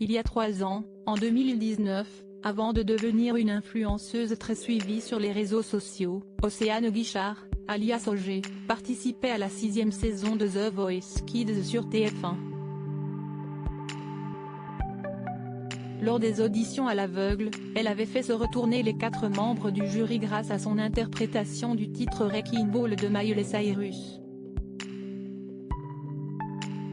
Il y a 3 ans, en 2019, avant de devenir une influenceuse très suivie sur les réseaux sociaux, Océane Guichard, alias OG, participait à la 6e saison de The Voice Kids sur TF1. Lors des auditions à l'aveugle, elle avait fait se retourner les 4 membres du jury grâce à son interprétation du titre Wrecking Ball de Miley Cyrus.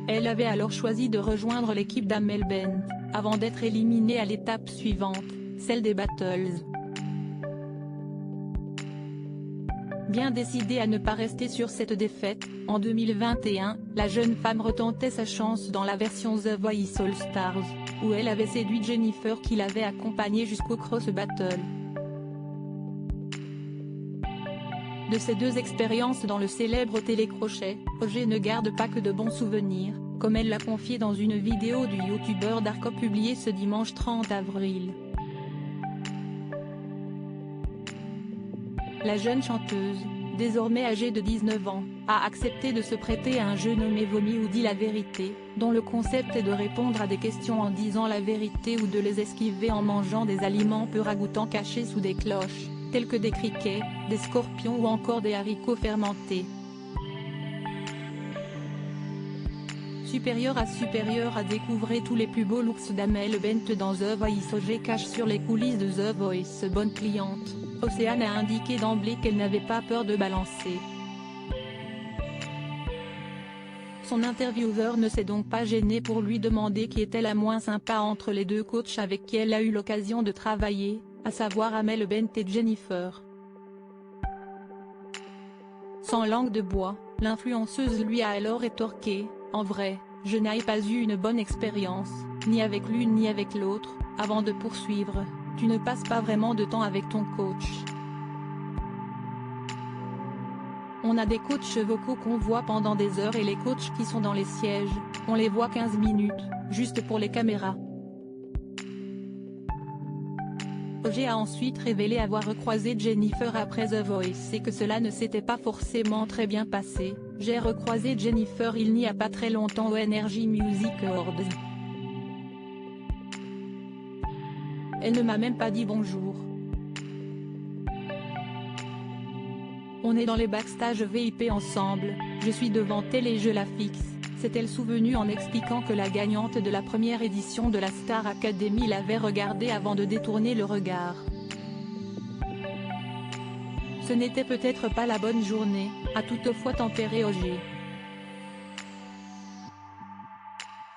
Elle avait alors choisi de rejoindre l'équipe d'Amel Bent, avant d'être éliminée à l'étape suivante, celle des Battles. Bien décidée à ne pas rester sur cette défaite, en 2021, la jeune femme retentait sa chance dans la version The Voice All Stars, où elle avait séduit Jennifer qui l'avait accompagnée jusqu'au Cross Battle. De ces 2 expériences dans le célèbre télécrochet, OG ne garde pas que de bons souvenirs, comme elle l'a confié dans une vidéo du youtubeur Darko publiée ce dimanche 30 avril. La jeune chanteuse, désormais âgée de 19 ans, a accepté de se prêter à un jeu nommé Vomi ou Dis la vérité, dont le concept est de répondre à des questions en disant la vérité ou de les esquiver en mangeant des aliments peu ragoûtants cachés sous des cloches, tels que des criquets, des scorpions ou encore des haricots fermentés. Supérieur à découvrir tous les plus beaux looks d'Amel Bent dans The Voice. OG cache sur les coulisses de The Voice. Bonne cliente, Océane a indiqué d'emblée qu'elle n'avait pas peur de balancer. Son intervieweur ne s'est donc pas gêné pour lui demander qui était la moins sympa entre les 2 coachs avec qui elle a eu l'occasion de travailler, à savoir Amel Bent et Jennifer. Sans langue de bois, l'influenceuse lui a alors rétorqué: en vrai, je n'ai pas eu une bonne expérience, ni avec l'une ni avec l'autre, avant de poursuivre: tu ne passes pas vraiment de temps avec ton coach. On a des coachs vocaux qu'on voit pendant des heures et les coachs qui sont dans les sièges, on les voit 15 minutes, juste pour les caméras. OG a ensuite révélé avoir recroisé Jennifer après The Voice et que cela ne s'était pas forcément très bien passé. J'ai recroisé Jennifer il n'y a pas très longtemps au Energy Music Awards. Elle ne m'a même pas dit bonjour. On est dans les backstage VIP ensemble, je suis devant elle et je la fixe, s'est-elle souvenue en expliquant que la gagnante de la première édition de la Star Academy l'avait regardée avant de détourner le regard. Ce n'était peut-être pas la bonne journée, a toutefois tempéré OG.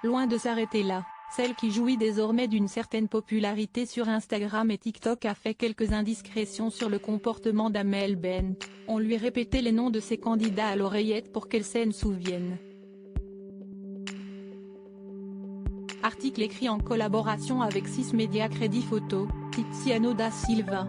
Loin de s'arrêter là, celle qui jouit désormais d'une certaine popularité sur Instagram et TikTok a fait quelques indiscrétions sur le comportement d'Amel Bent. On lui répétait les noms de ses candidats à l'oreillette pour qu'elle s'en souvienne. Article écrit en collaboration avec 6 médias. Crédit photo, Tiziano da Silva.